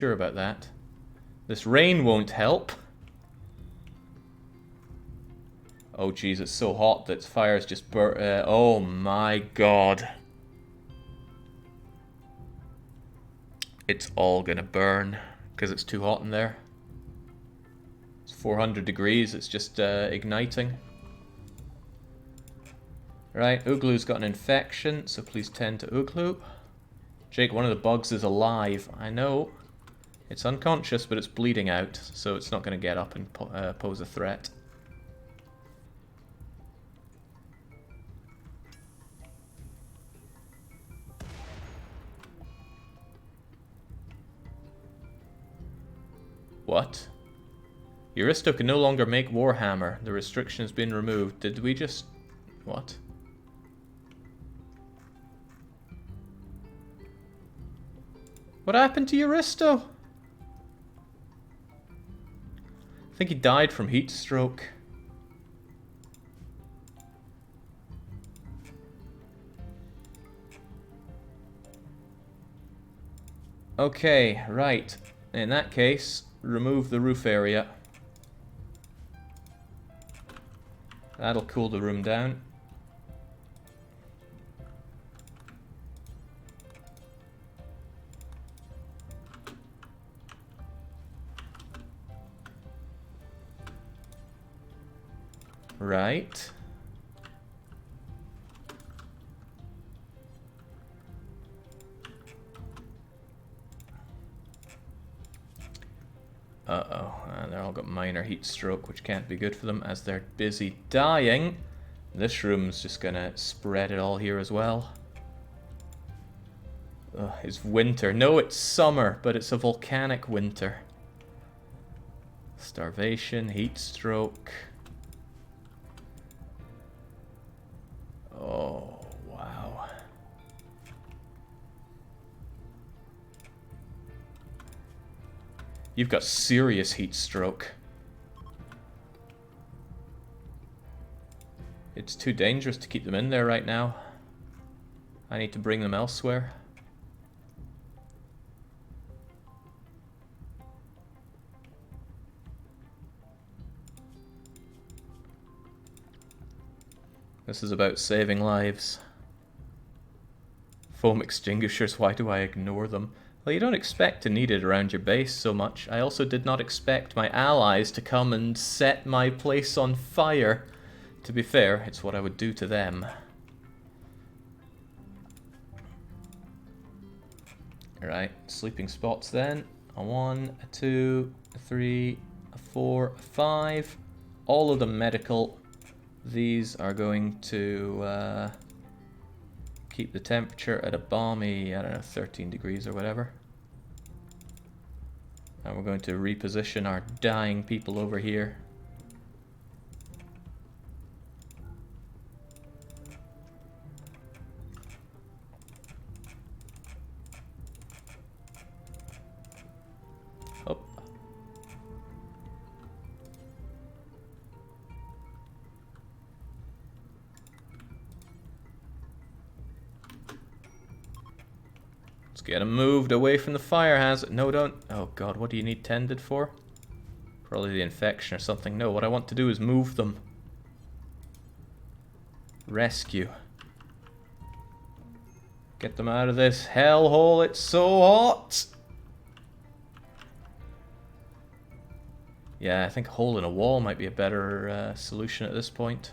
Sure about that. This rain won't help. Oh geez, it's so hot that fire's just oh my god. It's all gonna burn because it's too hot in there. It's 400 degrees, it's just igniting. Right, Uglu's got an infection, so please tend to Uglu. Jake, one of the bugs is alive. I know. It's unconscious, but it's bleeding out, so it's not going to get up and pose a threat. What? Euristo can no longer make Warhammer. The restriction has been removed. Did we just... What? What happened to Euristo? I think he died from heat stroke. Okay, right. In that case, remove the roof area. That'll cool the room down. Right. Uh-oh, they're all got minor heat stroke, which can't be good for them as they're busy dying. This room's just gonna spread it all here as well. Ugh, it's winter. No, it's summer, but it's a volcanic winter. Starvation, heat stroke. Oh, wow. You've got serious heat stroke. It's too dangerous to keep them in there right now. I need to bring them elsewhere. This is about saving lives. Foam extinguishers, why do I ignore them? Well, you don't expect to need it around your base so much. I also did not expect my allies to come and set my place on fire. To be fair, it's what I would do to them. Alright, sleeping spots then. A 1, a 2, a 3, a 4, a 5. All of them medical. These are going to keep the temperature at a balmy, I don't know, 13 degrees or whatever. And we're going to reposition our dying people over here. Oh. Let's get them moved away from the fire hazard. No, don't. Oh god, what do you need tended for? Probably the infection or something. No, what I want to do is move them. Rescue. Get them out of this hellhole. It's so hot. Yeah, I think a hole in a wall might be a better solution at this point.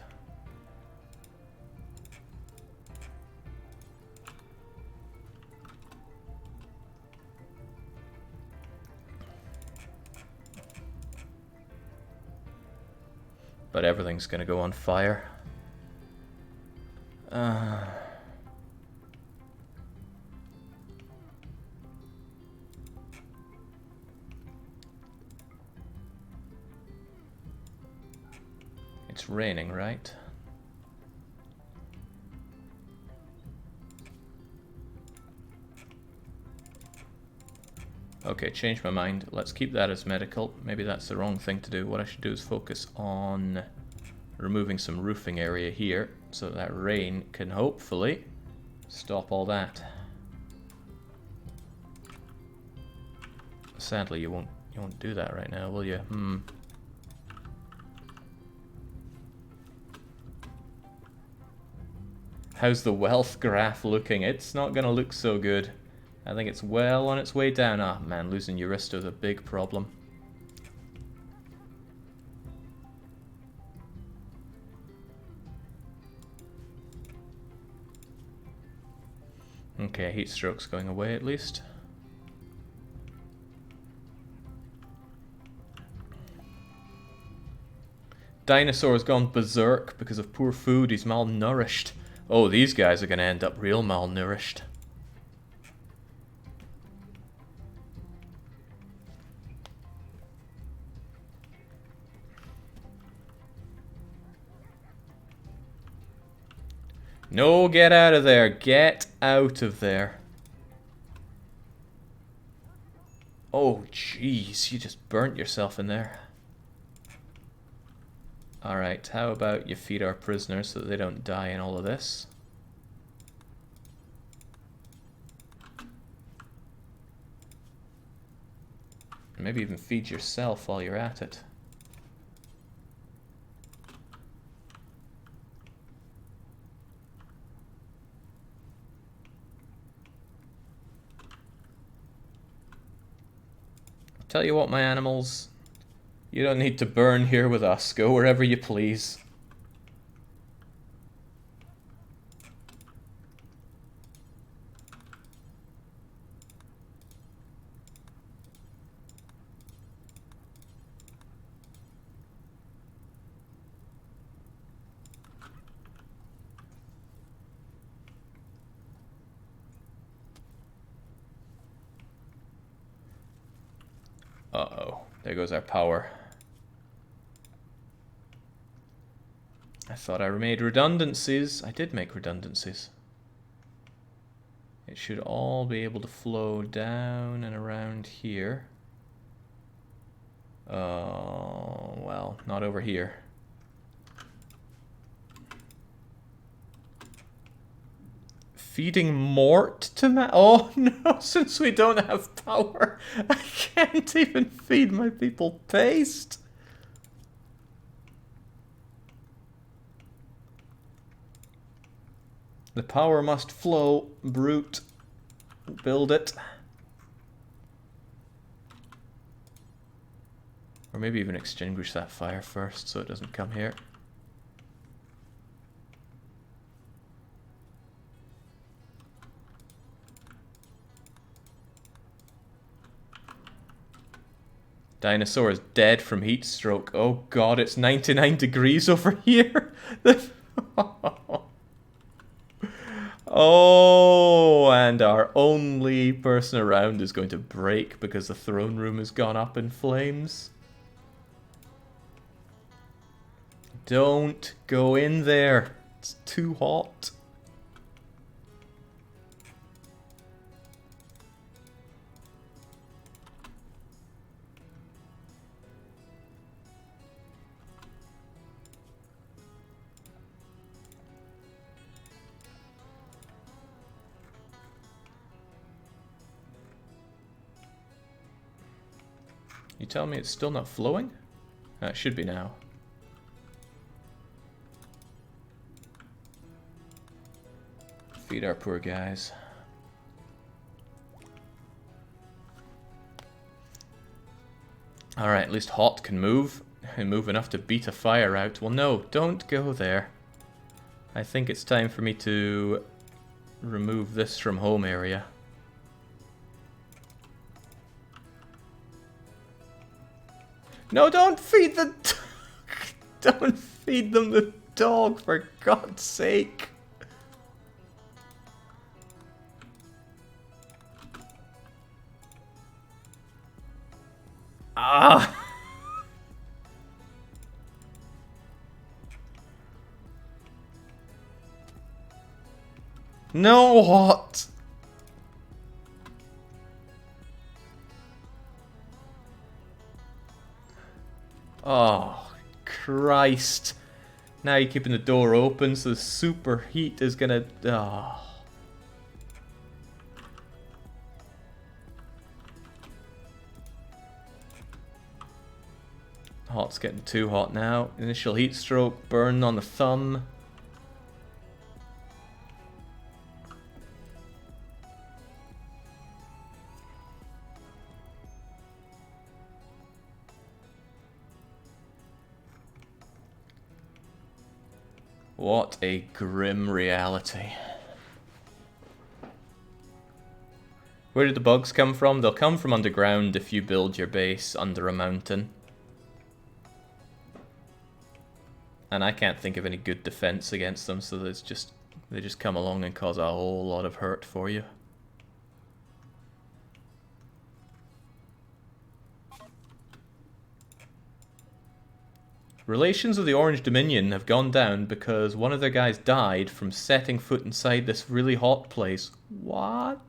But everything's gonna go on fire. It's raining, right? Okay, changed my mind. Let's keep that as medical. Maybe that's the wrong thing to do. What I should do is focus on removing some roofing area here so that rain can hopefully stop all that. Sadly, you won't do that right now, will you? How's the wealth graph looking? It's not gonna look so good. I think it's well on its way down. Ah, man, losing Euristo's a big problem. Okay, heat stroke's going away at least. Dinosaur's gone berserk because of poor food. He's malnourished. Oh, these guys are going to end up real malnourished. No, get out of there. Get out of there. Oh, jeez. You just burnt yourself in there. Alright, how about you feed our prisoners so that they don't die in all of this? Maybe even feed yourself while you're at it. Tell you what, my animals, you don't need to burn here with us. Go wherever you please. Uh-oh, there goes our power. I thought I made redundancies. I did make redundancies. It should all be able to flow down and around here. Oh, well, not over here. Feeding Mort to oh no, since we don't have power, I can't even feed my people paste. The power must flow, brute. Build it. Or maybe even extinguish that fire first so it doesn't come here. Dinosaur is dead from heat stroke. Oh god, it's 99 degrees over here. Oh, and our only person around is going to break because the throne room has gone up in flames. Don't go in there. It's too hot. You tell me it's still not flowing? It should be now. Feed our poor guys. Alright, at least hot can move. And move enough to beat a fire out. Well, no, don't go there. I think it's time for me to remove this from home area. No, don't feed the don't feed them the dog, for God's sake. Ah. No, what? Oh, Christ. Now you're keeping the door open, so the super heat is gonna... Oh. Hot's getting too hot now. Initial heat stroke, burn on the thumb. What a grim reality. Where did the bugs come from? They'll come from underground if you build your base under a mountain. And I can't think of any good defense against them, so they just come along and cause a whole lot of hurt for you. Relations of the Orange Dominion have gone down because one of their guys died from setting foot inside this really hot place. What?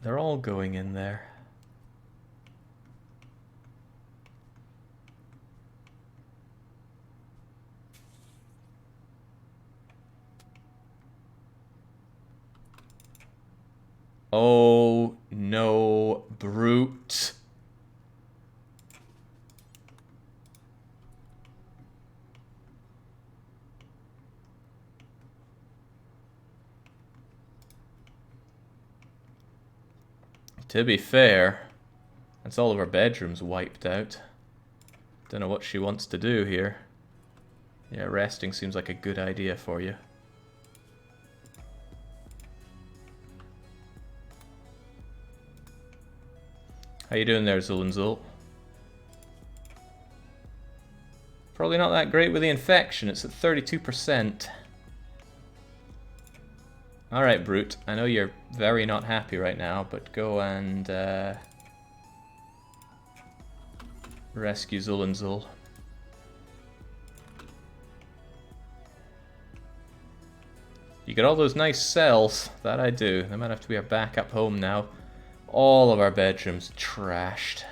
They're all going in there. Oh no, brute. To be fair, that's all of our bedrooms wiped out. Don't know what she wants to do here. Yeah, resting seems like a good idea for you. How you doing there, Zul'Anzul? Probably not that great with the infection. It's at 32%. Alright, Brute. I know you're very not happy right now, but go and rescue Zul'Anzul. You get all those nice cells. That I do. They might have to be our backup home now. All of our bedrooms trashed.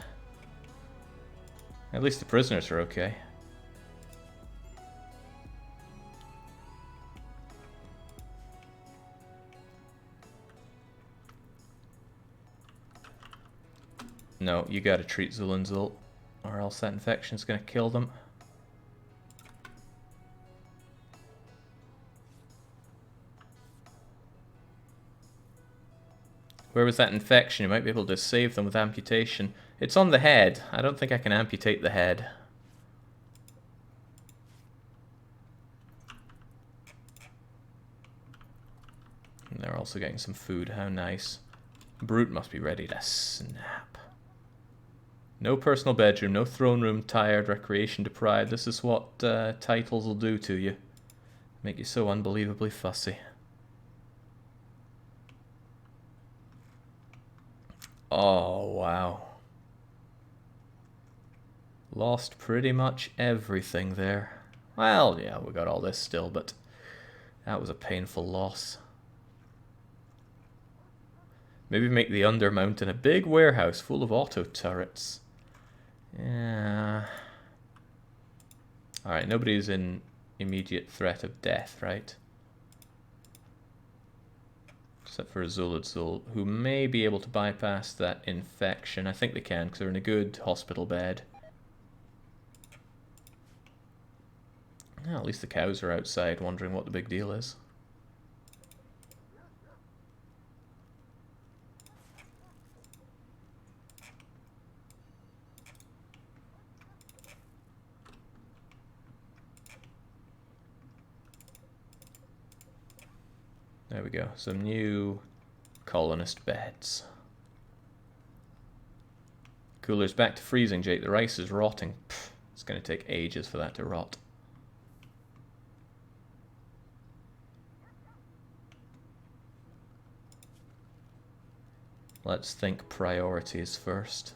At least the prisoners are okay. No, you gotta treat Zul'Anzul, or else that infection's gonna kill them. Where was that infection? You might be able to save them with amputation. It's on the head. I don't think I can amputate the head. And they're also getting some food. How nice. Brute must be ready to snap. No personal bedroom, no throne room, tired, recreation deprived. This is what titles will do to you. Make you so unbelievably fussy. Oh, wow. Lost pretty much everything there. Well, yeah, we got all this still, but that was a painful loss. Maybe make the Undermountain a big warehouse full of auto turrets. Yeah. Alright, nobody's in immediate threat of death, right? Except for Zul'Anzul, who may be able to bypass that infection. I think they can, because they're in a good hospital bed. Well, at least the cows are outside, wondering what the big deal is. There we go, some new colonist beds. Cooler's back to freezing, Jake. The rice is rotting. Pfft, it's going to take ages for that to rot. Let's think priorities first.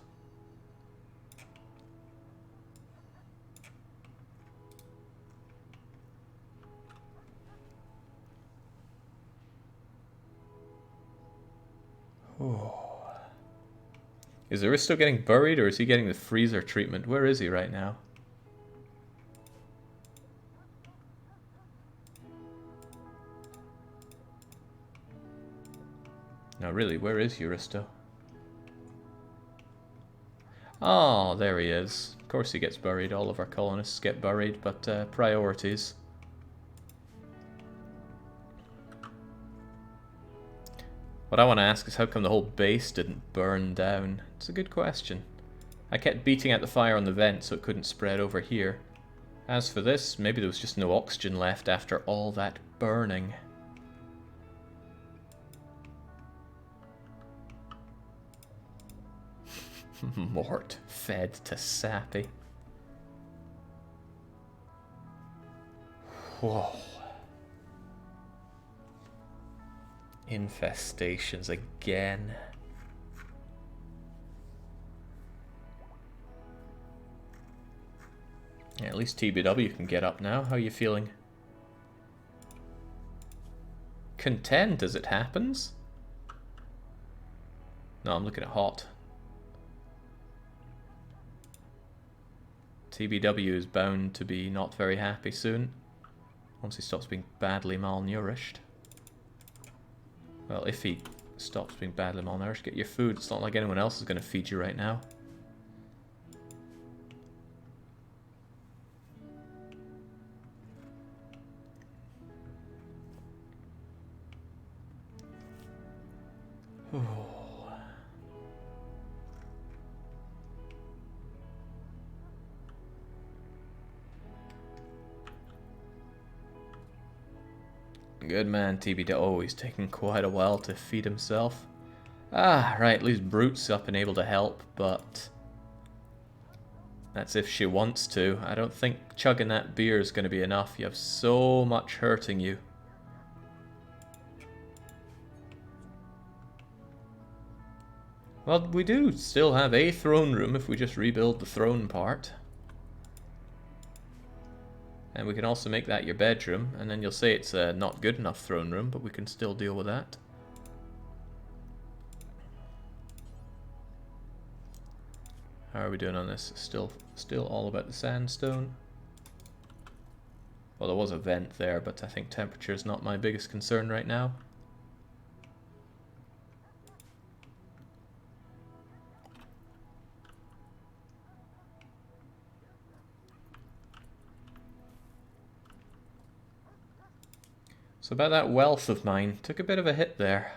Oh. Is Aristo getting buried, or is he getting the freezer treatment? Where is he right now? No, really, where is Aristo? Oh, there he is. Of course he gets buried. All of our colonists get buried, but priorities. What I want to ask is how come the whole base didn't burn down? It's a good question. I kept beating at the fire on the vent so it couldn't spread over here. As for this, maybe there was just no oxygen left after all that burning. Mort fed to Sappy. Whoa. Infestations again. Yeah, at least TBW can get up now. How are you feeling? Content as it happens? No, I'm looking at hot. TBW is bound to be not very happy soon. Once he stops being badly malnourished. Well, if he stops being badly malnourished, get your food. It's not like anyone else is going to feed you right now. Good man, TBW. Oh, he's taking quite a while to feed himself. Ah, right, at least Brute's up and able to help, but that's if she wants to. I don't think chugging that beer is going to be enough. You have so much hurting you. Well, we do still have a throne room if we just rebuild the throne part. And we can also make that your bedroom, and then you'll say it's a not good enough throne room, but we can still deal with that. How are we doing on this? Still all about the sandstone. Well, there was a vent there, but I think temperature is not my biggest concern right now. So about that wealth of mine, took a bit of a hit there.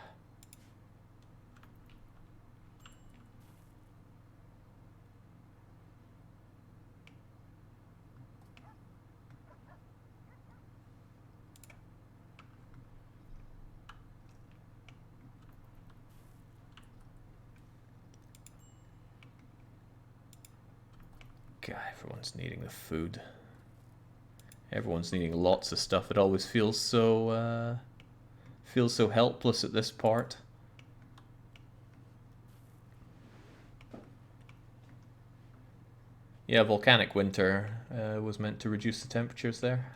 God, everyone's needing the food. Everyone's needing lots of stuff. It always feels so helpless at this part. Yeah, volcanic winter was meant to reduce the temperatures there.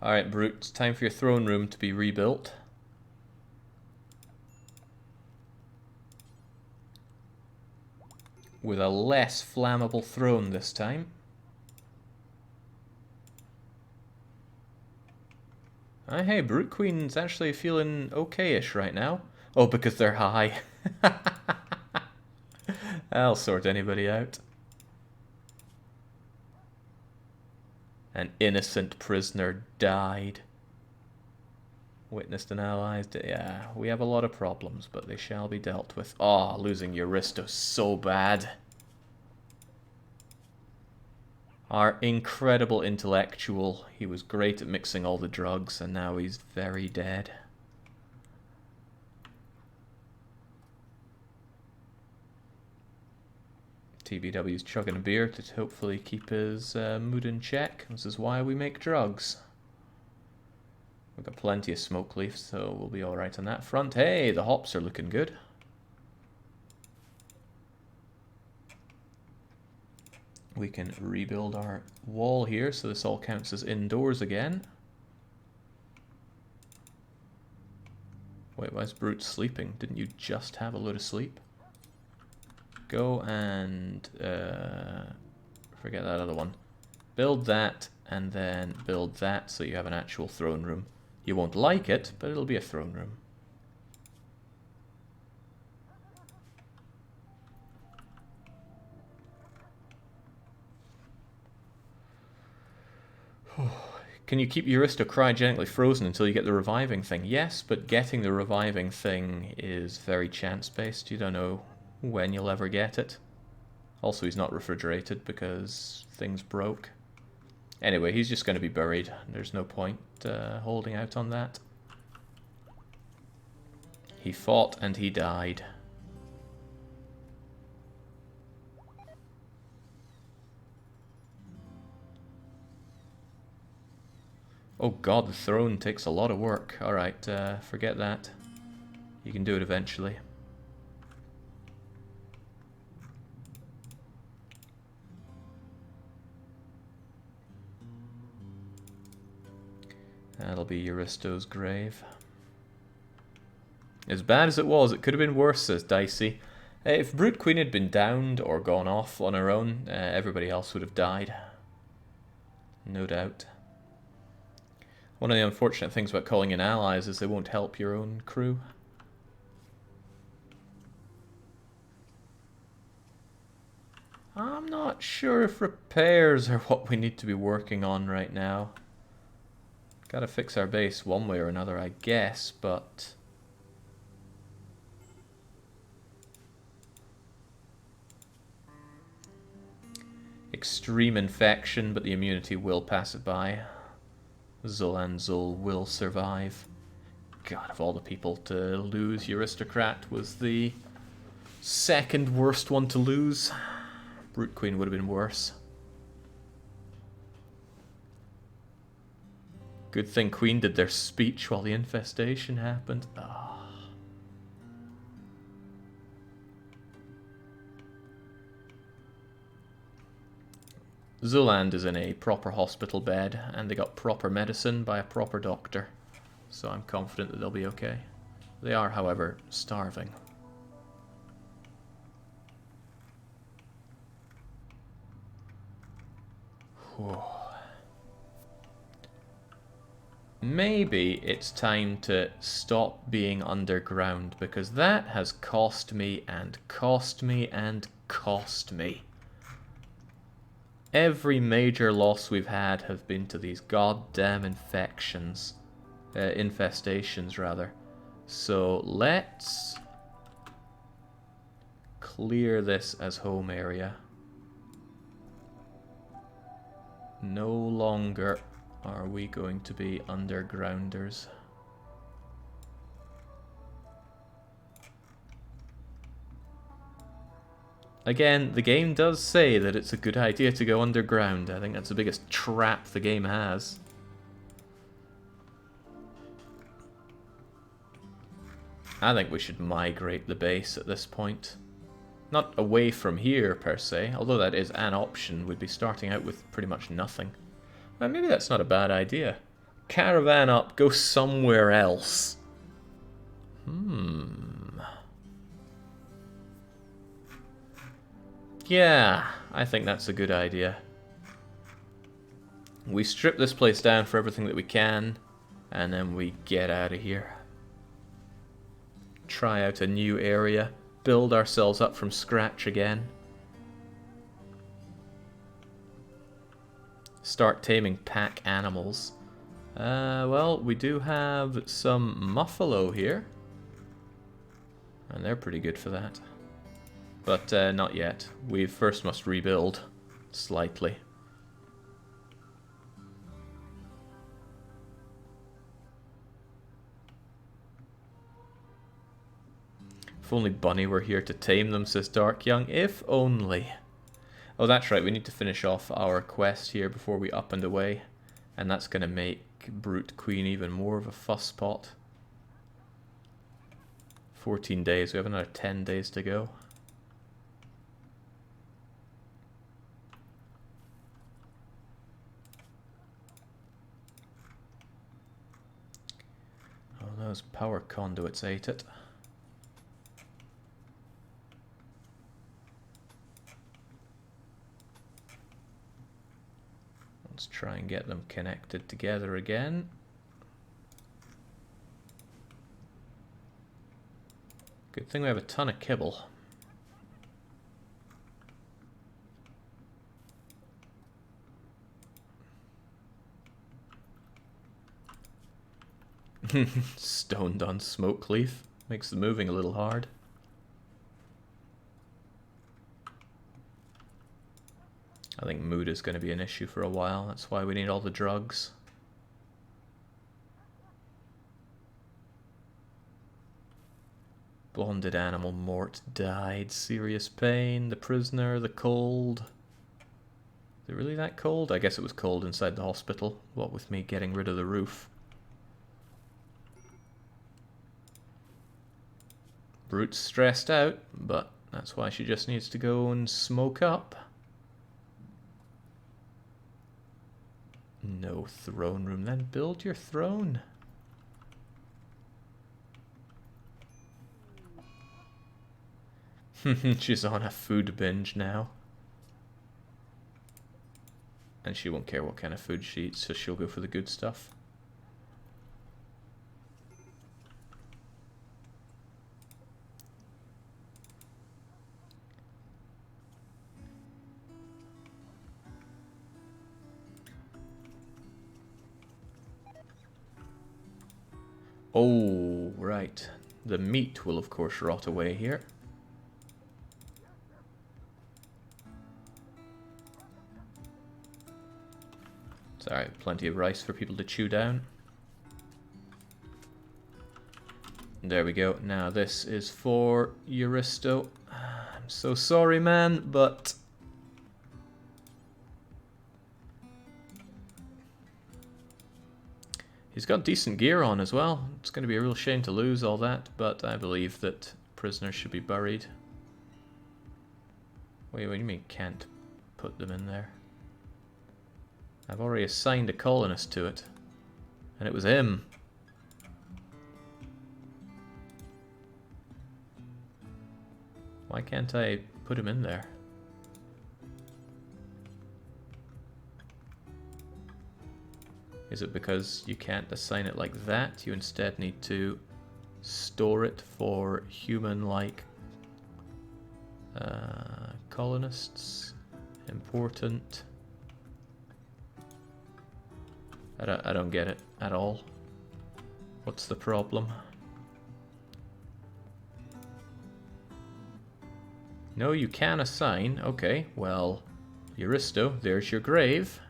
Alright, Brute, it's time for your throne room to be rebuilt. With a less flammable throne this time. Hey, Brute Queen's actually feeling okay-ish right now. Oh, because they're high. I'll sort anybody out. An innocent prisoner died. Witnessed an allies. Yeah, we have a lot of problems, but they shall be dealt with. Oh, losing Euristo so bad. Our incredible intellectual. He was great at mixing all the drugs, and now he's very dead. TBW's chugging a beer to hopefully keep his mood in check. This is why we make drugs. We've got plenty of smoke leaves, so we'll be alright on that front. Hey, the hops are looking good. We can rebuild our wall here, so this all counts as indoors again. Wait, why is Brute sleeping? Didn't you just have a load of sleep? Go and forget that other one. Build that, and then build that so you have an actual throne room. You won't like it, but it'll be a throne room. Can you keep your Aristo cryogenically frozen until you get the reviving thing? Yes, but getting the reviving thing is very chance-based. You don't know when you'll ever get it. Also, he's not refrigerated because things broke. Anyway, he's just going to be buried. There's no point holding out on that. He fought and he died. Oh god, the throne takes a lot of work. Alright, forget that. You can do it eventually. That'll be Aristo's grave. As bad as it was, it could have been worse, says Dicey. If Brood Queen had been downed or gone off on her own, everybody else would have died. No doubt. One of the unfortunate things about calling in allies is they won't help your own crew. I'm not sure if repairs are what we need to be working on right now. Gotta fix our base one way or another, I guess, but... Extreme infection, but the immunity will pass it by. Zul and Zul will survive. God, of all the people to lose, Aristocrat was the second worst one to lose. Brute Queen would have been worse. Good thing Queen did their speech while the infestation happened. Oh. Zuland is in a proper hospital bed, and they got proper medicine by a proper doctor. So I'm confident that they'll be okay. They are, however, starving. Whew. Maybe it's time to stop being underground, because that has cost me and cost me and cost me. Every major loss we've had have been to these goddamn infestations, rather. So let's clear this as home area. No longer are we going to be undergrounders. Again, the game does say that it's a good idea to go underground. I think that's the biggest trap the game has. I think we should migrate the base at this point. Not away from here, per se, although that is an option. We'd be starting out with pretty much nothing. Well, maybe that's not a bad idea. Caravan up, go somewhere else. Yeah, I think that's a good idea. We strip this place down for everything that we can, and then we get out of here. Try out a new area, build ourselves up from scratch again. Start taming pack animals. Well, we do have some muffalo here, and they're pretty good for that. But not yet. We first must rebuild slightly. If only Bunny were here to tame them, says Dark Young. If only. Oh, that's right. We need to finish off our quest here before we up and away. And that's going to make Brute Queen even more of a fusspot. 14 days. We have another 10 days to go. Oh, those power conduits ate it. Let's try and get them connected together again. Good thing we have a ton of kibble. Stoned on smoke leaf. Makes the moving a little hard. I think mood is going to be an issue for a while. That's why we need all the drugs. Blonded animal Mort died. Serious pain. The prisoner. The cold. Is it really that cold? I guess it was cold inside the hospital. What with me getting rid of the roof. Brute's stressed out, but that's why she just needs to go and smoke up. No throne room, then build your throne. She's on a food binge now. And she won't care what kind of food she eats, so she'll go for the good stuff. Oh, right. The meat will of course rot away here. Sorry, plenty of rice for people to chew down. There we go. Now this is for Euristo. I'm so sorry, man, but... he's got decent gear on as well. It's going to be a real shame to lose all that, but I believe that prisoners should be buried. Wait, what do you mean can't put them in there? I've already assigned a colonist to it, and it was him. Why can't I put him in there? Is it because you can't assign it like that? You instead need to store it for human-like colonists. Important. I don't get it at all. What's the problem? No, you can assign. Okay, well, Euristo, there's your grave.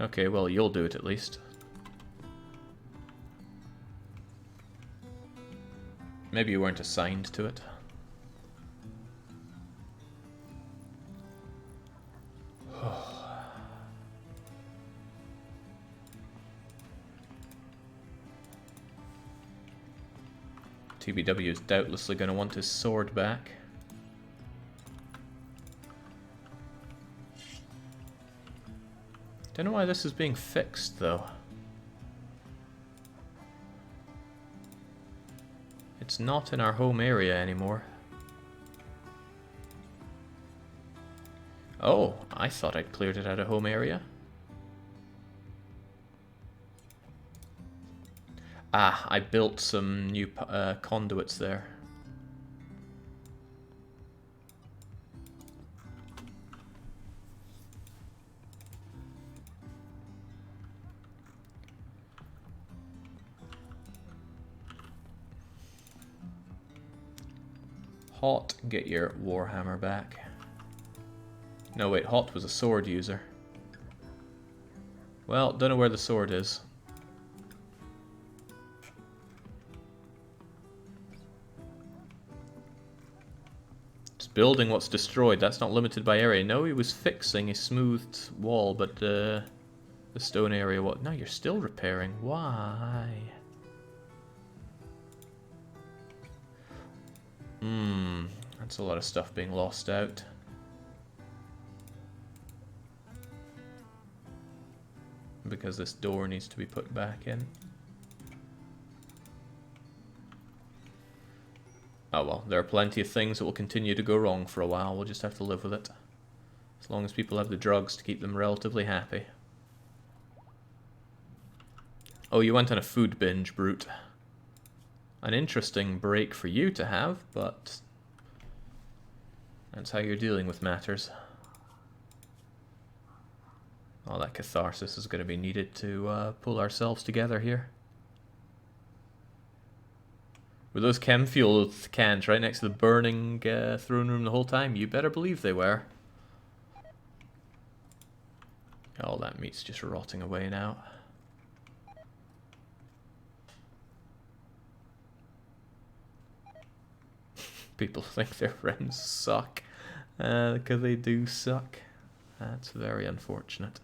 Okay, well, you'll do it at least. Maybe you weren't assigned to it. TBW is doubtlessly going to want his sword back. Don't know why this is being fixed, though. It's not in our home area anymore. Oh, I thought I'd cleared it out of home area. Ah, I built some new conduits there. Hot, get your Warhammer back. No, wait, Hot was a sword user. Well, don't know where the sword is. Just building what's destroyed. That's not limited by area. No, he was fixing a smoothed wall, but the stone area, what? No, you're still repairing. Why? That's a lot of stuff being lost out. Because this door needs to be put back in. Oh well, there are plenty of things that will continue to go wrong for a while. We'll just have to live with it. As long as people have the drugs to keep them relatively happy. Oh, you went on a food binge, Brute. An interesting break for you to have, but that's how you're dealing with matters. Oh, that catharsis is going to be needed to pull ourselves together here. Were those chem fuel cans right next to the burning throne room the whole time? You better believe they were. All that meat's just rotting away now. People think their friends suck. Because they do suck. That's very unfortunate.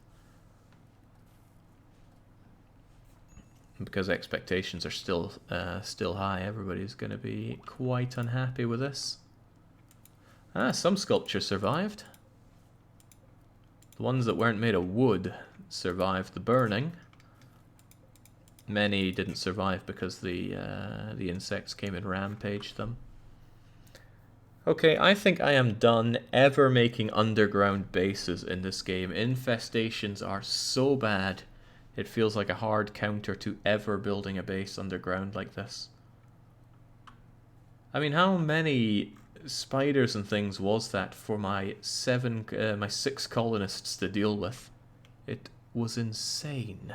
Because expectations are still high, everybody's going to be quite unhappy with this. Some sculptures survived. The ones that weren't made of wood survived the burning. Many didn't survive because the insects came and rampaged them. Okay, I think I am done ever making underground bases in this game. Infestations are so bad. It feels like a hard counter to ever building a base underground like this. I mean, how many spiders and things was that for my 6 colonists to deal with? It was insane.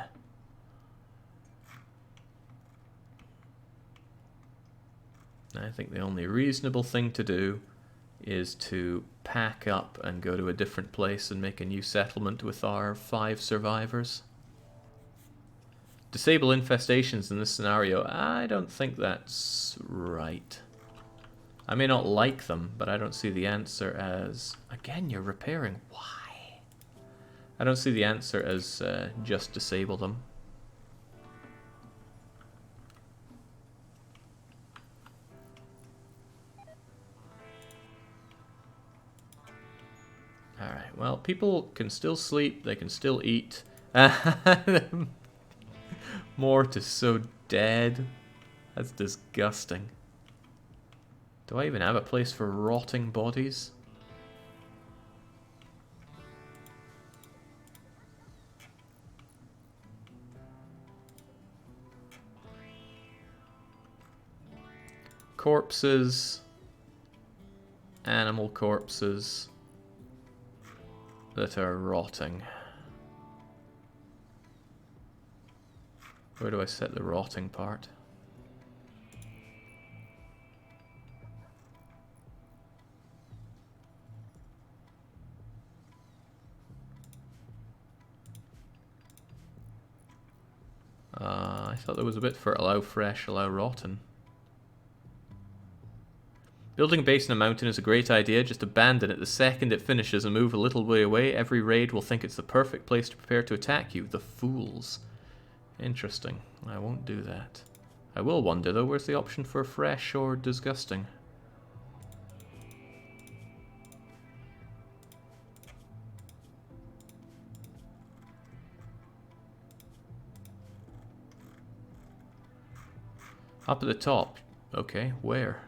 I think the only reasonable thing to do is to pack up and go to a different place and make a new settlement with our 5 survivors. Disable infestations in this scenario, I don't think that's right. I may not like them, but I don't see the answer as... Again, you're repairing. Why? I don't see the answer as just disable them. Alright, well, people can still sleep, they can still eat. Mort is so dead. That's disgusting. Do I even have a place for rotting bodies? Corpses. Animal corpses that are rotting. Where do I set the rotting part? I thought there was a bit for allow fresh, allow rotten. Building a base in a mountain is a great idea, just abandon it the second it finishes and move a little way away. Every raid will think it's the perfect place to prepare to attack you. The fools. Interesting. I won't do that. I will wonder though, where's the option for fresh or disgusting? Up at the top. Okay, where?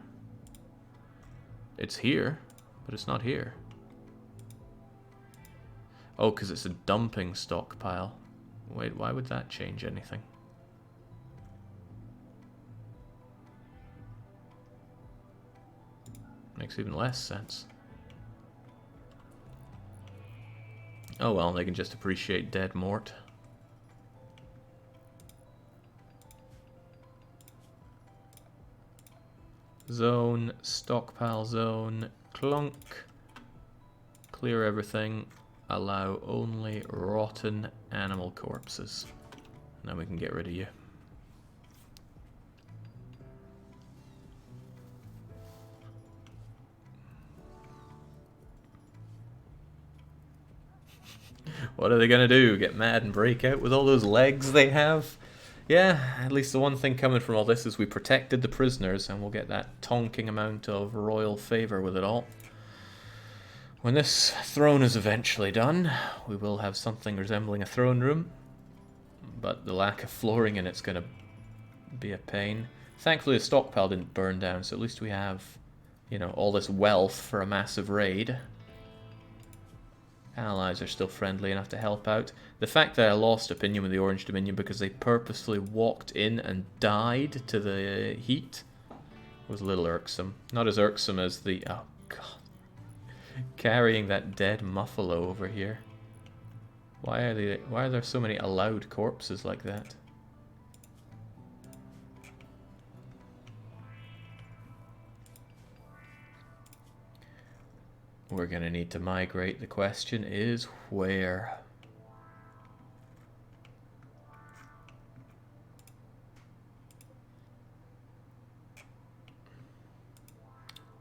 It's here, but it's not here. Oh, because it's a dumping stockpile. Wait, why would that change anything? Makes even less sense. Oh well, they can just appreciate dead Mort. Zone, stockpile zone, clunk. Clear everything. Allow only rotten animal corpses. Now we can get rid of you. What are they gonna do? Get mad and break out with all those legs they have? Yeah, at least the one thing coming from all this is we protected the prisoners, and we'll get that tonking amount of royal favour with it all. When this throne is eventually done, we will have something resembling a throne room, but the lack of flooring in it's going to be a pain. Thankfully the stockpile didn't burn down, so at least we have, you know, all this wealth for a massive raid. Allies are still friendly enough to help out. The fact that I lost opinion with the Orange Dominion because they purposefully walked in and died to the heat was a little irksome. Not as irksome as the... oh god. Carrying that dead muffalo over here. Why are there so many allowed corpses like that? We're gonna need to migrate. The question is where?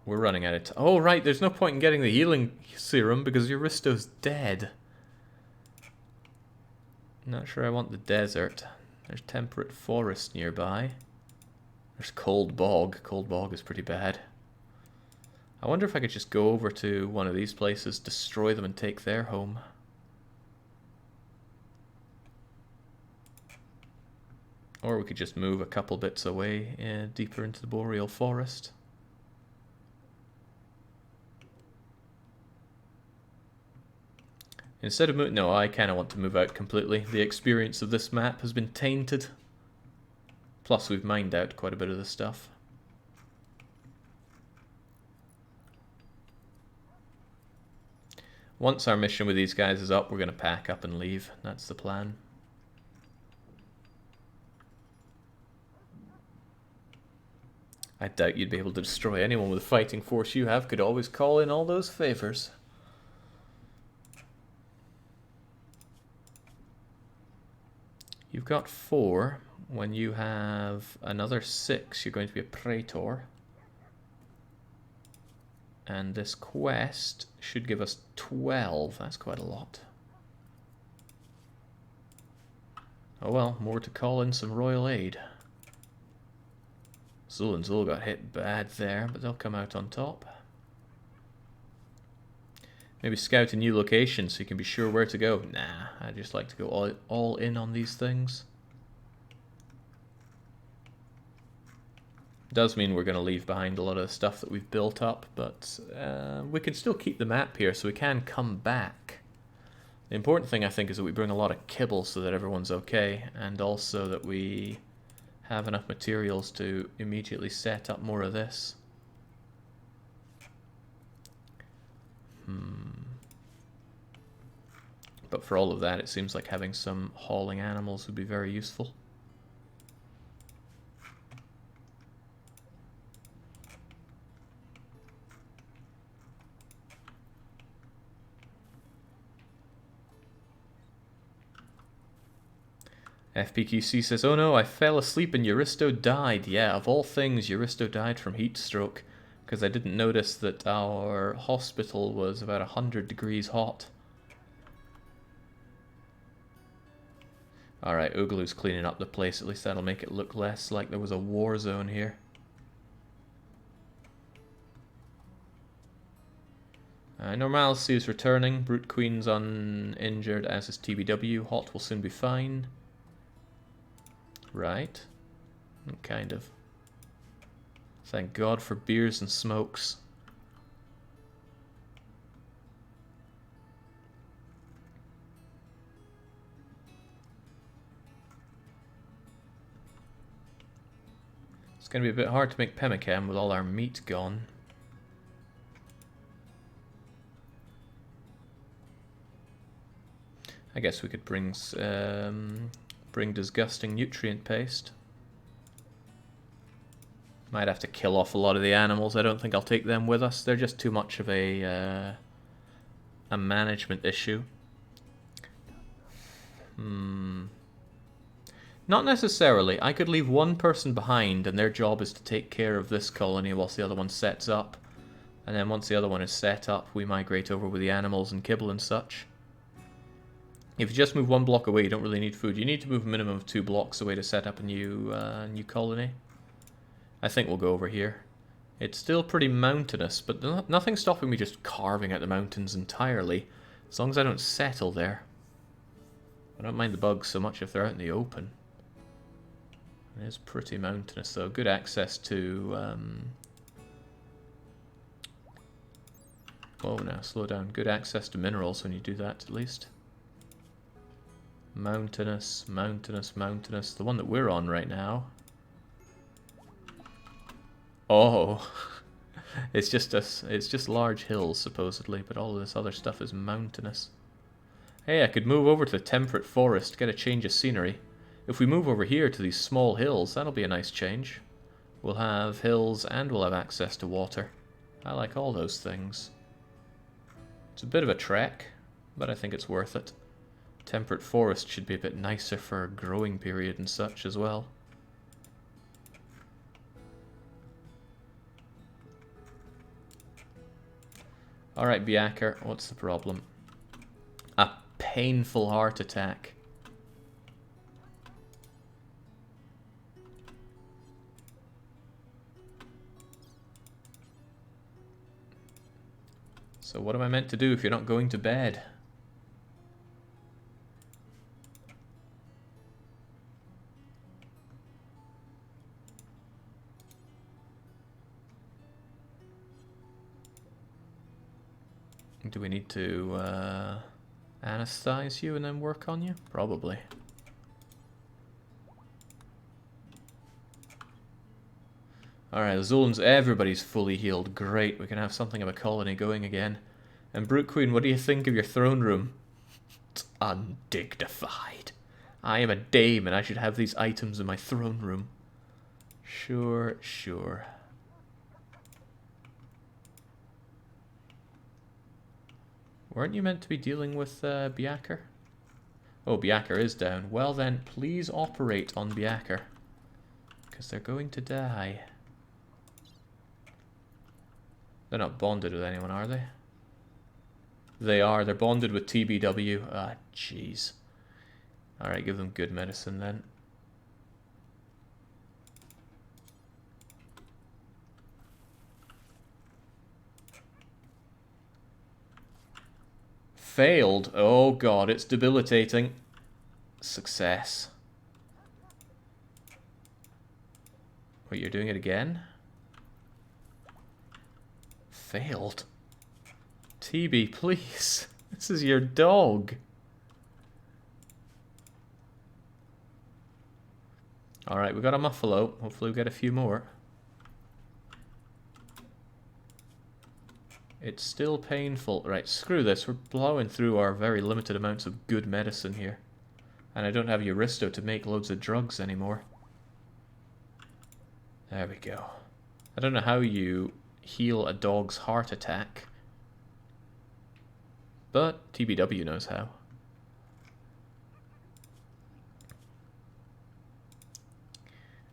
We're running out of time. Oh, right, there's no point in getting the healing serum because Euristo's dead. Not sure I want the desert. There's temperate forest nearby. There's cold bog. Cold bog is pretty bad. I wonder if I could just go over to one of these places, destroy them and take their home. Or we could just move a couple bits away, deeper into the boreal forest. Instead of no, I kind of want to move out completely. The experience of this map has been tainted. Plus we've mined out quite a bit of the stuff. Once our mission with these guys is up, we're going to pack up and leave. That's the plan. I doubt you'd be able to destroy anyone with the fighting force you have. Could always call in all those favors. You've got 4. When you have another 6, you're going to be a praetor. And this quest should give us 12. That's quite a lot. Oh well, more to call in some royal aid. Zul and Zul got hit bad there, but they'll come out on top. Maybe scout a new location so you can be sure where to go. Nah, I just like to go all in on these things. Does mean we're going to leave behind a lot of the stuff that we've built up, but we can still keep the map here so we can come back. The important thing I think is that we bring a lot of kibble so that everyone's okay, and also that we have enough materials to immediately set up more of this. But for all of that, it seems like having some hauling animals would be very useful. FPQC says, oh no, I fell asleep and Euristo died. Yeah, of all things, Euristo died from heat stroke, because I didn't notice that our hospital was about 100 degrees hot. Alright, Oogaloo's cleaning up the place. At least that'll make it look less like there was a war zone here. Normalcy is returning. Brute Queen's uninjured, as is TBW. Hot will soon be fine. Right. Kind of. Thank God for beers and smokes. It's going to be a bit hard to make pemmican with all our meat gone. I guess we could bring disgusting nutrient paste. Might have to kill off a lot of the animals. I don't think I'll take them with us. They're just too much of a management issue. Not necessarily. I could leave one person behind and their job is to take care of this colony whilst the other one sets up. And then once the other one is set up, we migrate over with the animals and kibble and such. If you just move one block away, you don't really need food. You need to move a minimum of 2 blocks away to set up a new colony. I think we'll go over here. It's still pretty mountainous, but nothing's stopping me just carving out the mountains entirely, as long as I don't settle there. I don't mind the bugs so much if they're out in the open. It is pretty mountainous, though. Good access to... Oh, now, slow down. Good access to minerals when you do that, at least. Mountainous, mountainous, mountainous. The one that we're on right now. Oh, it's just large hills supposedly, but all of this other stuff is mountainous. Hey, I could move over to the temperate forest, get a change of scenery. If we move over here to these small hills, that'll be a nice change. We'll have hills and we'll have access to water. I like all those things. It's a bit of a trek, but I think it's worth it. Temperate forest should be a bit nicer for a growing period and such as well. Alright, Biaker, what's the problem? A painful heart attack. So what am I meant to do if you're not going to bed? Do we need to anesthetize you and then work on you? Probably. Alright, the Zolans, everybody's fully healed. Great, we can have something of a colony going again. And Brute Queen, what do you think of your throne room? It's undignified. I am a dame and I should have these items in my throne room. Sure, sure. Weren't you meant to be dealing with Biaker? Oh, Biaker is down. Well then, please operate on Biaker. Because they're going to die. They're not bonded with anyone, are they? They are. They're bonded with TBW. Ah, jeez. Alright, give them good medicine then. Failed. Oh god, it's debilitating. Success. Wait, you're doing it again? Failed. TB, please. This is your dog. Alright, we got a Muffalo. Hopefully we get a few more. It's still painful. Right, screw this. We're blowing through our very limited amounts of good medicine here. And I don't have Euristo to make loads of drugs anymore. There we go. I don't know how you heal a dog's heart attack. But TBW knows how.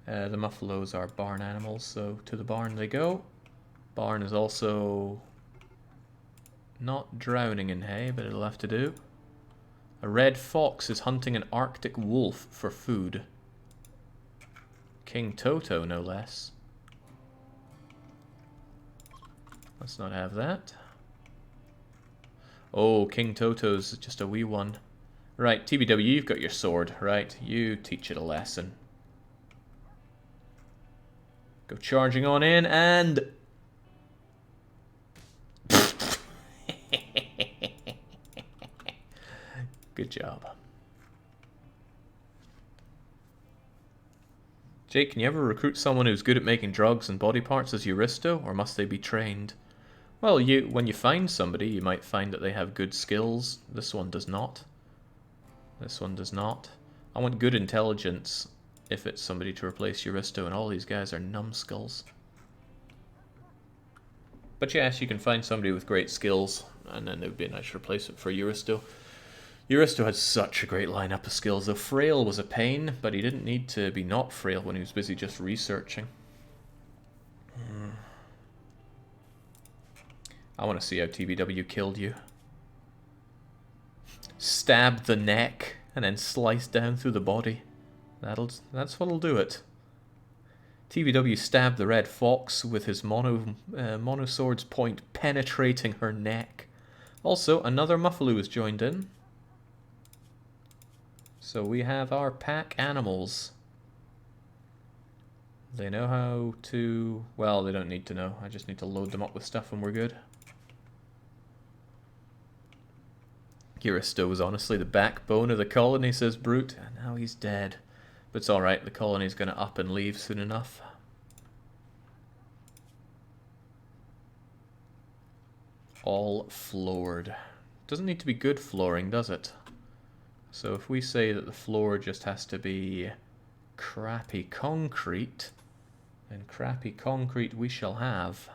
The Muffalos are barn animals, so to the barn they go. Barn is also not drowning in hay, but it'll have to do. A red fox is hunting an Arctic wolf for food. King Toto, no less. Let's not have that. Oh, King Toto's just a wee one. Right, TBW, you've got your sword. Right, you teach it a lesson. Go charging on in and... Good job. Jake, can you ever recruit someone who's good at making drugs and body parts as Euristo, or must they be trained? Well, when you find somebody, you might find that they have good skills. This one does not. This one does not. I want good intelligence if it's somebody to replace Euristo, and all these guys are numbskulls. But yes, you can find somebody with great skills, and then it would be a nice replacement for Euristo. Euristo had such a great lineup of skills, though Frail was a pain, but he didn't need to be not frail when he was busy just researching. I want to see how TBW killed you. Stab the neck and then slice down through the body. That's what'll do it. TBW stabbed the red fox with his mono sword's point penetrating her neck. Also, another Muffalo has joined in. So we have our pack animals. They know how to... Well, they don't need to know. I just need to load them up with stuff and we're good. Euristo was honestly the backbone of the colony, says Brute, and now he's dead. But it's alright, the colony's going to up and leave soon enough. All floored. Doesn't need to be good flooring, does it? So if we say that the floor just has to be crappy concrete, then crappy concrete we shall have.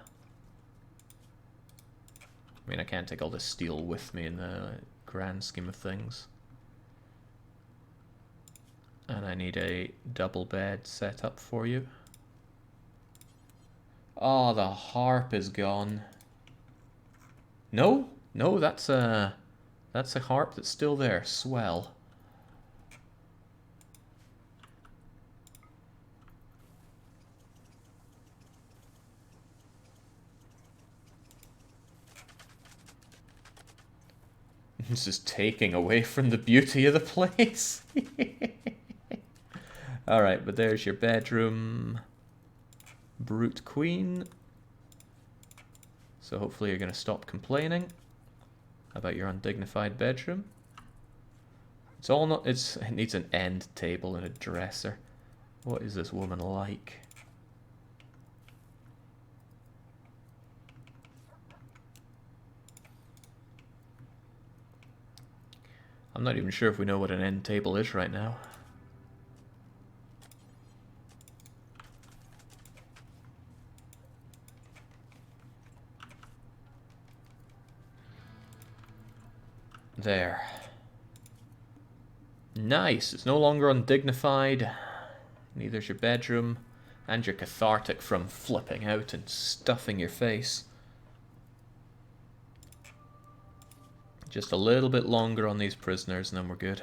I mean, I can't take all this steel with me in the grand scheme of things. And I need a double bed set up for you. Oh, the harp is gone. No, no, that's a harp that's still there. Swell. This is taking away from the beauty of the place. Alright, but there's your bedroom. Brute Queen. So hopefully you're going to stop complaining about your undignified bedroom. It's all not... it needs an end table and a dresser. What is this woman like? I'm not even sure if we know what an end table is right now. There. Nice. It's no longer undignified. Neither's your bedroom. And you're cathartic from flipping out and stuffing your face. Just a little bit longer on these prisoners and then we're good.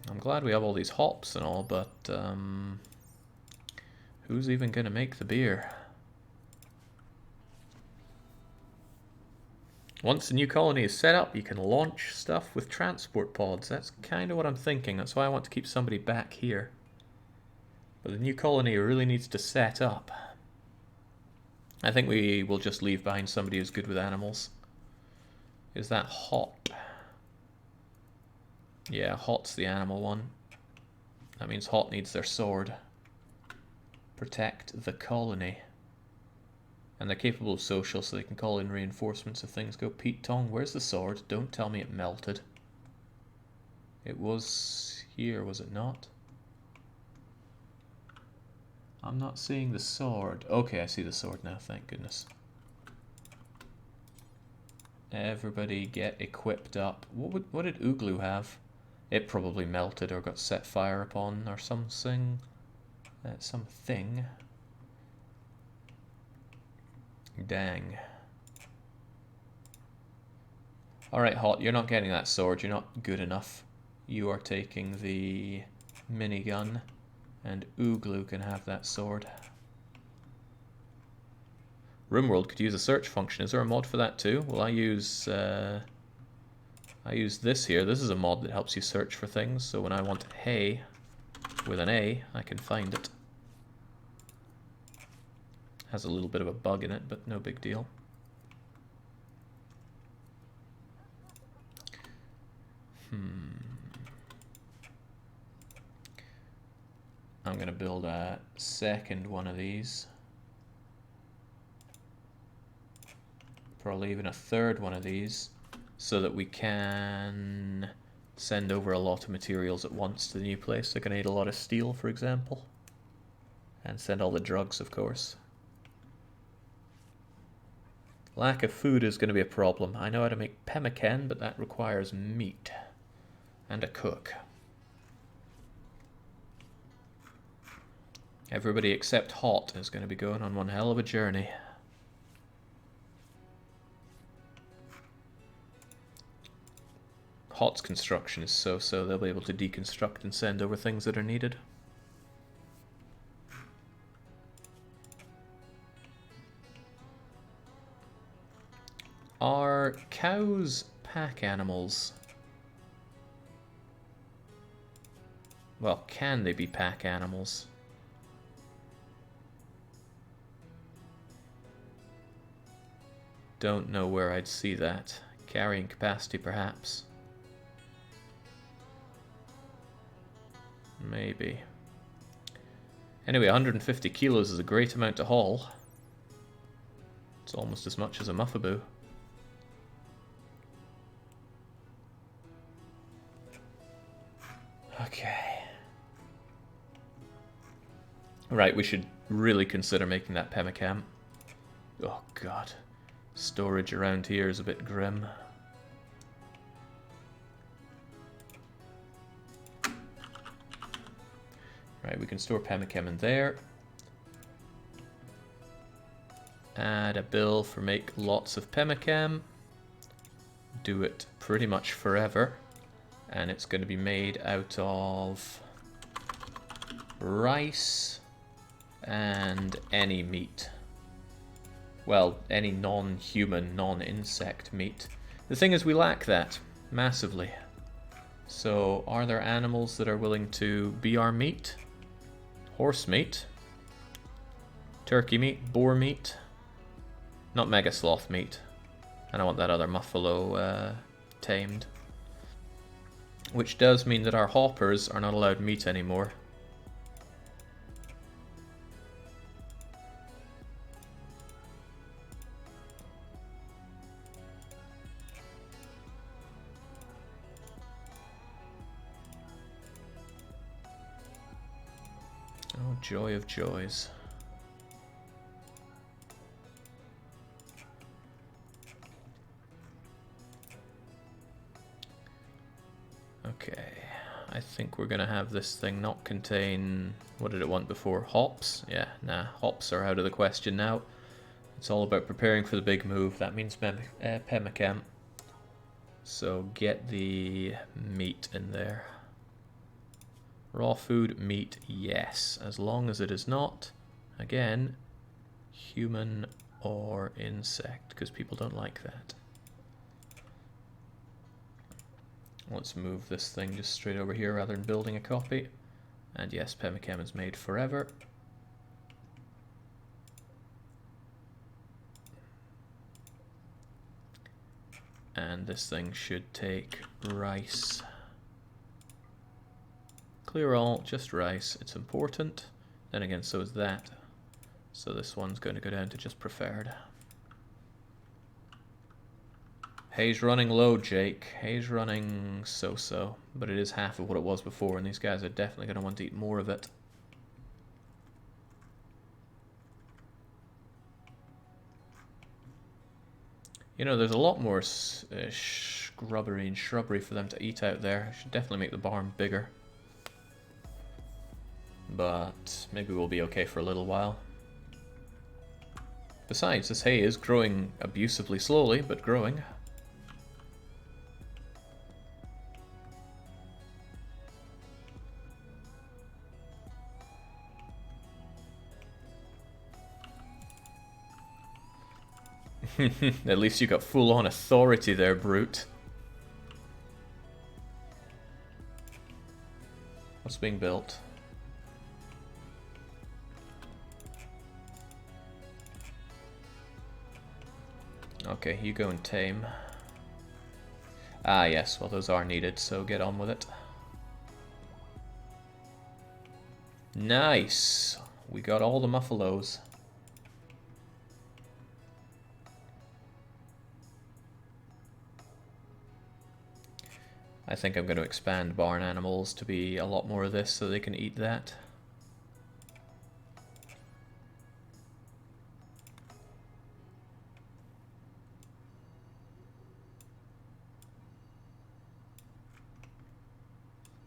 I'm glad we have all these hops and all, but who's even going to make the beer? Once the new colony is set up, you can launch stuff with transport pods. That's kind of what I'm thinking. That's why I want to keep somebody back here. But the new colony really needs to set up. I think we will just leave behind somebody who's good with animals. Is that Hot? Yeah, Hot's the animal one. That means Hot needs their sword. Protect the colony. And they're capable of social, so they can call in reinforcements if things go Pete Tong. Where's the sword? Don't tell me it melted. It was here, was it not? I'm not seeing the sword. Okay, I see the sword now, thank goodness. Everybody get equipped up. What did Ooglu have? It probably melted or got set fire upon or something. Something. Dang. Alright, Hot, you're not getting that sword. You're not good enough. You are taking the minigun. And Ooglu can have that sword. RimWorld could use a search function. Is there a mod for that too? Well, I use this here. This is a mod that helps you search for things. So when I want hay with an A, I can find it. Has a little bit of a bug in it, but no big deal. I'm going to build a second one of these. Probably even a third one of these, so that we can send over a lot of materials at once to the new place. They're going to need a lot of steel, for example. And send all the drugs, of course. Lack of food is going to be a problem. I know how to make pemmican, but that requires meat. And a cook. Everybody except Hot is going to be going on one hell of a journey. Hot's construction is so-so. They'll be able to deconstruct and send over things that are needed. Are cows pack animals? Well, can they be pack animals? Don't know where I'd see that. Carrying capacity, perhaps. Maybe. Anyway, 150 kilos is a great amount to haul. It's almost as much as a muffaboo. Okay. Right, we should really consider making that pemmican. Oh god. Storage around here is a bit grim. Right, we can store pemmican in there. Add a bill for make lots of pemmican. Do it pretty much forever. And it's going to be made out of rice and any meat. Well, any non-human, non-insect meat. The thing is, we lack that massively. So, are there animals that are willing to be our meat? Horse meat. Turkey meat, boar meat. Not mega sloth meat. And I want that other muffalo tamed. Which does mean that our hoppers are not allowed meat anymore. Oh, joy of joys. Okay, I think we're gonna have this thing not contain... What did it want before? Hops? Yeah, nah, hops are out of the question now. It's all about preparing for the big move. That means pemmican. So get the meat in there. Raw food, meat, yes. As long as it is not, again, human or insect, because people don't like that. Let's move this thing just straight over here rather than building a copy. And yes, pemmican is made forever. And this thing should take rice. Clear all, just rice. It's important. Then again, so is that. So this one's going to go down to just preferred. Hay's running low, Jake. Hay's running so-so. But it is half of what it was before, and these guys are definitely going to want to eat more of it. You know, there's a lot more scrubbery and shrubbery for them to eat out there. I should definitely make the barn bigger. But maybe we'll be okay for a little while. Besides, this hay is growing abusively slowly, but growing. At least you got full-on authority there, brute. What's being built? Okay, you go and tame. Ah, yes, well those are needed, so get on with it. Nice! We got all the muffalos. I think I'm going to expand barn animals to be a lot more of this so they can eat that.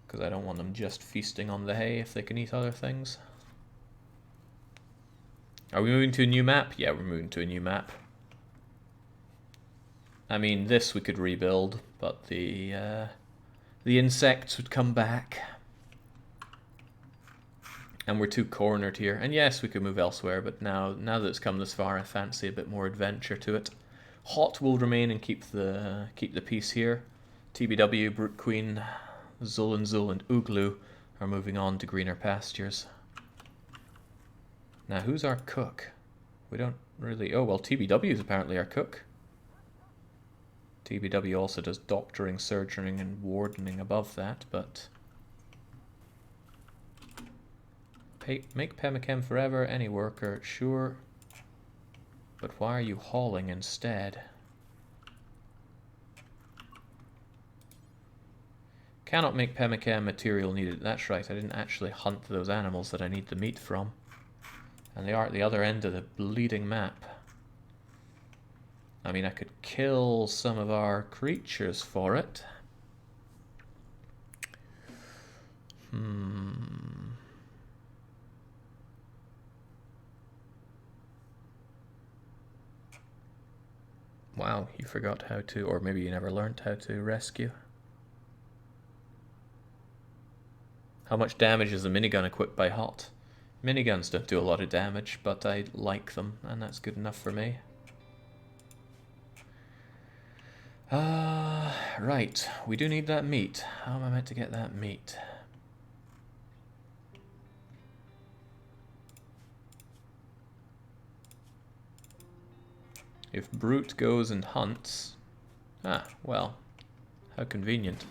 Because I don't want them just feasting on the hay if they can eat other things. Are we moving to a new map? Yeah, we're moving to a new map. I mean, this we could rebuild, but the insects would come back. And we're too cornered here. And yes, we could move elsewhere, but now that it's come this far, I fancy a bit more adventure to it. Hot will remain and keep the peace here. TBW, Brute Queen, Zul and Uglu are moving on to greener pastures. Now, who's our cook? We don't really... Oh, well, TBW is apparently our cook. TBW also does doctoring, surgery, and wardening above that, but... Make pemmican forever, any worker, sure. But why are you hauling instead? Cannot make pemmican, material needed. That's right, I didn't actually hunt those animals that I need the meat from. And they are at the other end of the bleeding map. I mean, I could kill some of our creatures for it. Wow, you forgot how to, or maybe you never learned how to rescue. How much damage is the minigun equipped by hot? Miniguns don't do a lot of damage, but I like them, and that's good enough for me. Right, we do need that meat. How am I meant to get that meat? If Brute goes and hunts... Ah, well, how convenient.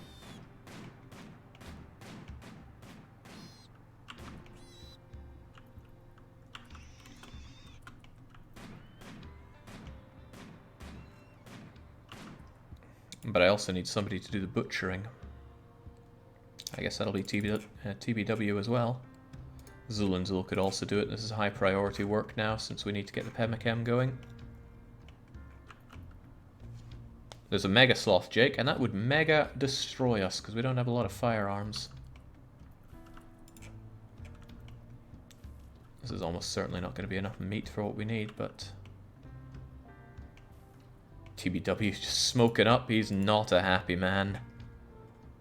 But I also need somebody to do the butchering. I guess that'll be TBW as well. Zul and Zul could also do it. This is high priority work now since we need to get the Pemichem going. There's a Mega Sloth, Jake, and that would mega destroy us because we don't have a lot of firearms. This is almost certainly not going to be enough meat for what we need, but... TBW's just smoking up. He's not a happy man.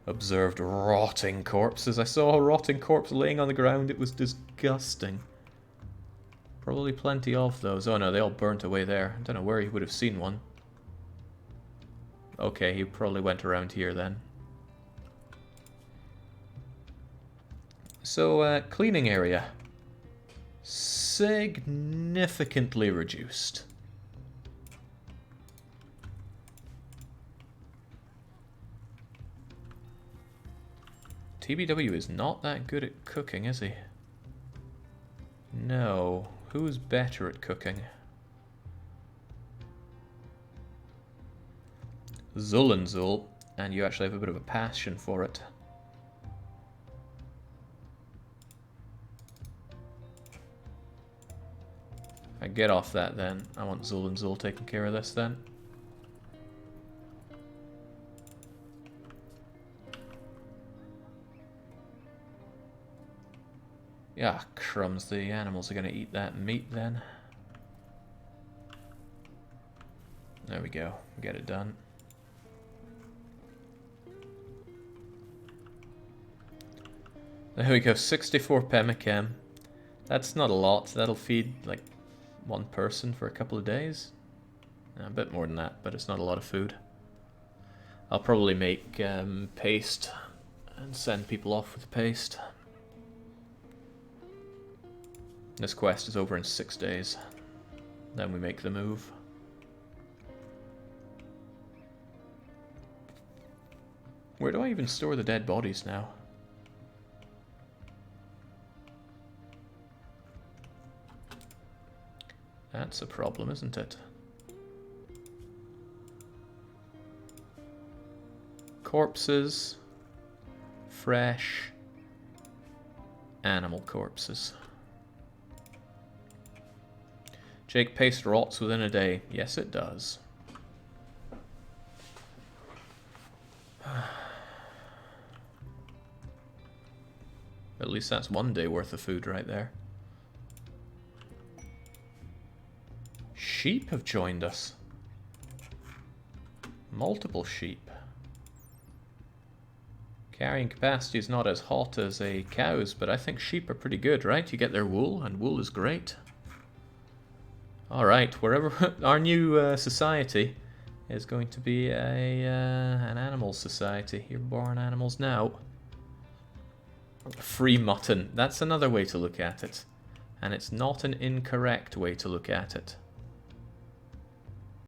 Observed rotting corpses. I saw a rotting corpse laying on the ground. It was disgusting. Probably plenty of those. Oh no, they all burnt away there. I don't know where he would have seen one. Okay, he probably went around here then. So, cleaning area. Significantly reduced. TBW is not that good at cooking, is he? No. Who's better at cooking? Zul and Zul, and you actually have a bit of a passion for it. I get off that then. I want Zul and Zul taking care of this then. Yeah, crumbs, the animals are going to eat that meat then. There we go, get it done. There we go, 64 Pemichem. That's not a lot, that'll feed like one person for a couple of days. A bit more than that, but it's not a lot of food. I'll probably make paste and send people off with paste. This quest is over in 6 days. Then we make the move. Where do I even store the dead bodies now? That's a problem, isn't it? Corpses. Fresh. Animal corpses. Jake, paste rots within a day. Yes, it does. At least that's 1 day worth of food right there. Sheep have joined us. Multiple sheep. Carrying capacity is not as hot as a cow's, but I think sheep are pretty good, right? You get their wool, and wool is great. Alright, wherever our new society is going to be an animal society. You're born animals now. Free mutton. That's another way to look at it. And it's not an incorrect way to look at it.